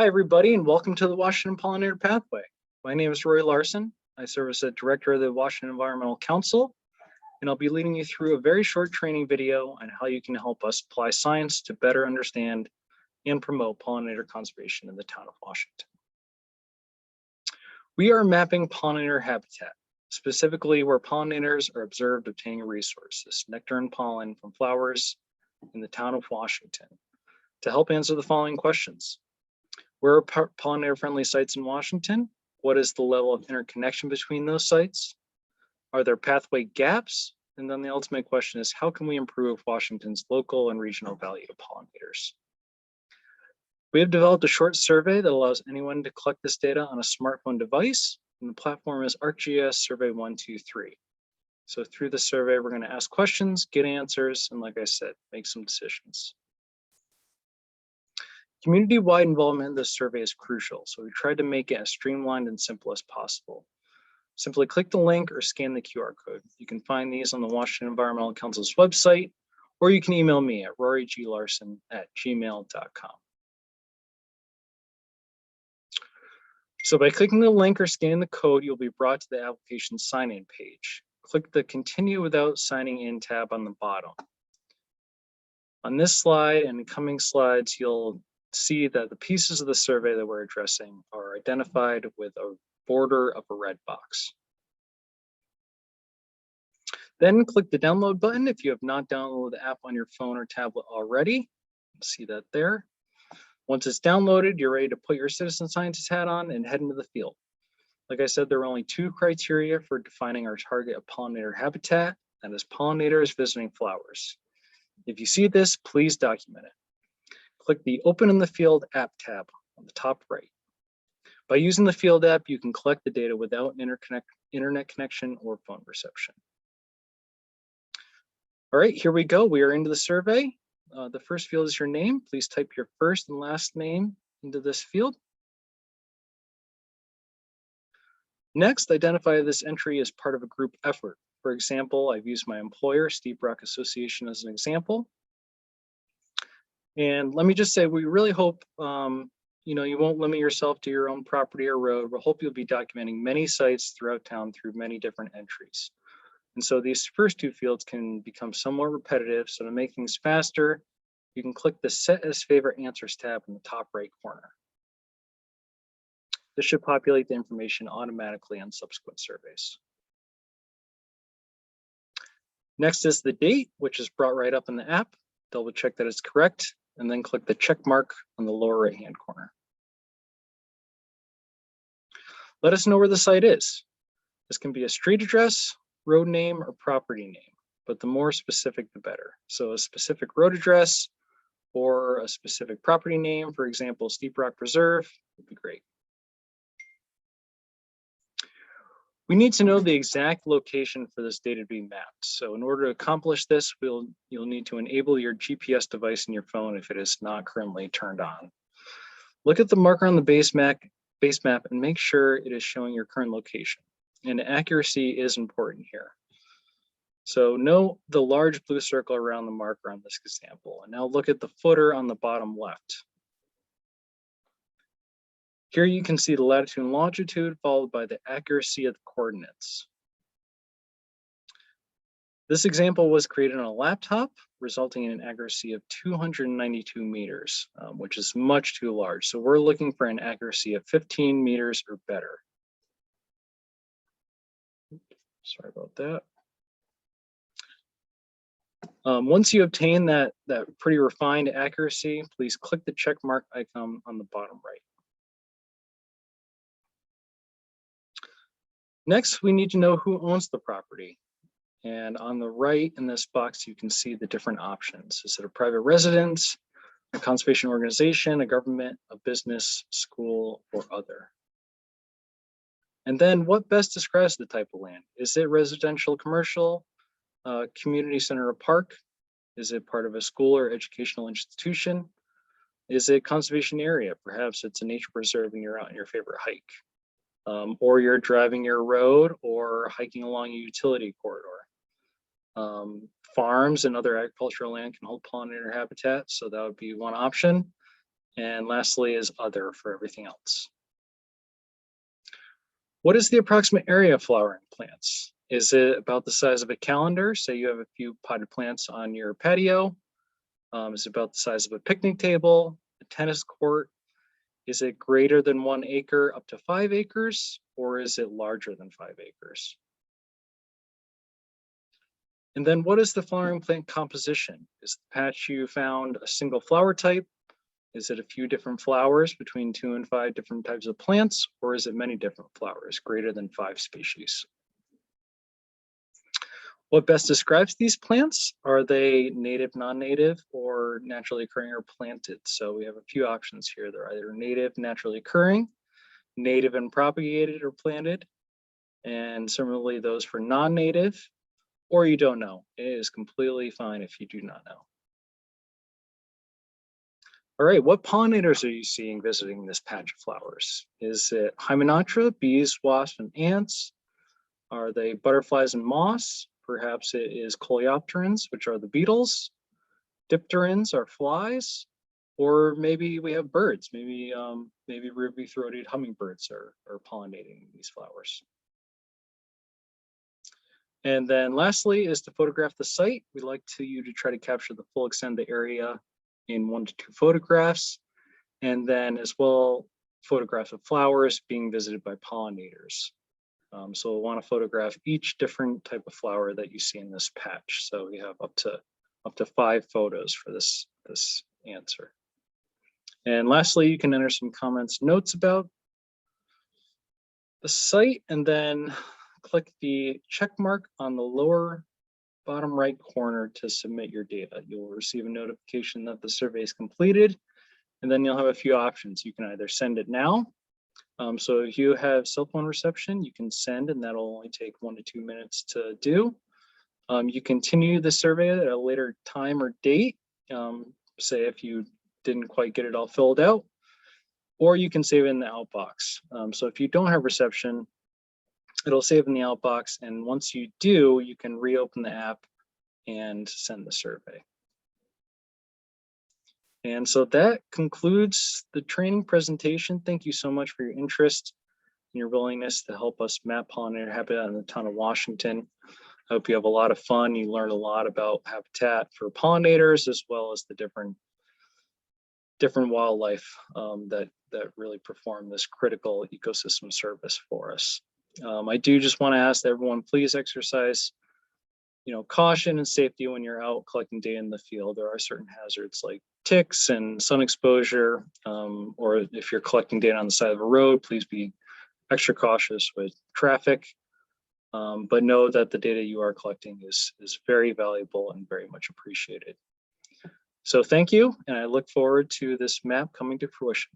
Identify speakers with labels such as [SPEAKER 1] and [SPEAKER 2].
[SPEAKER 1] Hi, everybody, and welcome to the Washington Pollinator Pathway. My name is Roy Larson. I serve as the Director of the Washington Environmental Council, and I'll be leading you through a very short training video on how you can help us apply science to better understand and promote pollinator conservation in the town of Washington. We are mapping pollinator habitat, specifically where pollinators are observed obtaining resources, nectar and pollen from flowers in the town of Washington, to help answer the following questions. Where are pollinator-friendly sites in Washington? What is the level of interconnection between those sites? Are there pathway gaps? And then the ultimate question is, how can we improve Washington's local and regional value of pollinators? We have developed a short survey that allows anyone to collect this data on a smartphone device, and the platform is ArcGIS Survey 123. So through the survey, we're going to ask questions, get answers, and like I said, make some decisions. Community-wide involvement in this survey is crucial, so we tried to make it as streamlined and simple as possible. Simply click the link or scan the QR code. You can find these on the Washington Environmental Council's website, or you can email me at roryglarson@gmail.com. So by clicking the link or scanning the code, you'll be brought to the application sign-in page. Click the Continue Without Signing In tab on the bottom. On this slide and in coming slides, you'll see that the pieces of the survey that we're addressing are identified with a border of a red box. Then click the download button if you have not downloaded the app on your phone or tablet already. See that there. Once it's downloaded, you're ready to put your citizen scientist hat on and head into the field. Like I said, there are only two criteria for defining our target of pollinator habitat, that is pollinators visiting flowers. If you see this, please document it. Click the Open in the Field app tab on the top right. By using the field app, you can collect the data without internet connection or phone reception. All right, here we go. We are into the survey. The first field is your name. Please type your first and last name into this field. Next, identify this entry as part of a group effort. For example, I've used my employer, Steep Rock Association, as an example. And let me just say, we really hope you won't limit yourself to your own property or road. We hope you'll be documenting many sites throughout town through many different entries. And so these first two fields can become somewhat repetitive. So to make things faster, you can click the Set as Favorite Answers tab in the top right corner. This should populate the information automatically on subsequent surveys. Next is the date, which is brought right up in the app. Double check that it's correct, and then click the check mark on the lower right-hand corner. Let us know where the site is. This can be a street address, road name, or property name, but the more specific, the better. So a specific road address or a specific property name, for example, Steep Rock Preserve, would be great. We need to know the exact location for this data to be mapped. So in order to accomplish this, you'll need to enable your GPS device in your phone if it is not currently turned on. Look at the marker on the base map and make sure it is showing your current location. And accuracy is important here. So note the large blue circle around the marker on this example. And now look at the footer on the bottom left. Here you can see the latitude and longitude followed by the accuracy of the coordinates. This example was created on a laptop, resulting in an accuracy of 292 meters, which is much too large. So we're looking for an accuracy of 15 meters or better. Sorry about that. Once you obtain that pretty refined accuracy, please click the check mark icon on the bottom right. Next, we need to know who owns the property. And on the right in this box, you can see the different options. Is it a private residence, a conservation organization, a government, a business, school, or other? And then what best describes the type of land? Is it residential, commercial, community center, or park? Is it part of a school or educational institution? Is it conservation area? Perhaps it's a nature preserve and you're out on your favorite hike. Or you're driving your road or hiking along a utility corridor. Farms and other agricultural land can hold pollinator habitat, so that would be one option. And lastly is other for everything else. What is the approximate area of flowering plants? Is it about the size of a calendar? Say you have a few potted plants on your patio. Is it about the size of a picnic table, a tennis court? Is it greater than 1 acre up to 5 acres, or is it larger than 5 acres? And then what is the flowering plant composition? Is the patch you found a single flower type? Is it a few different flowers between 2 and 5 different types of plants, or is it many different flowers, greater than 5 species? What best describes these plants? Are they native, non-native, or naturally occurring or planted? So we have a few options here. They're either native, naturally occurring, native and propagated or planted, and similarly those for non-native, or you don't know. It is completely fine if you do not know. All right, what pollinators are you seeing visiting this patch of flowers? Is it Hymenoptera, bees, wasps, and ants? Are they butterflies and moths? Perhaps it is coleopterans, which are the beetles. Dipterans are flies, or maybe we have birds. Maybe ruby-throated hummingbirds are pollinating these flowers. And then lastly is to photograph the site. We like you to try to capture the full extent of the area in 1 to 2 photographs, and then as well photographs of flowers being visited by pollinators. So we'll want to photograph each different type of flower that you see in this patch. So we have up to 5 photos for this answer. And lastly, you can enter some comments, notes about the site, and then click the check mark on the lower bottom right corner to submit your data. You'll receive a notification that the survey is completed, and then you'll have a few options. You can either send it now. So if you have cell phone reception, you can send, and that'll only take 1 to 2 minutes to do. You continue the survey at a later time or date, say if you didn't quite get it all filled out, or you can save it in the outbox. So if you don't have reception, it'll save in the outbox, and once you do, you can reopen the app and send the survey. And so that concludes the training presentation. Thank you so much for your interest and your willingness to help us map pollinator habitat in the town of Washington. I hope you have a lot of fun. You learn a lot about habitat for pollinators, as well as the different wildlife that really perform this critical ecosystem service for us. I do just want to ask that everyone please exercise caution and safety when you're out collecting data in the field. There are certain hazards like ticks and sun exposure, or if you're collecting data on the side of a road, please be extra cautious with traffic. But know that the data you are collecting is very valuable and very much appreciated. So thank you, and I look forward to this map coming to fruition.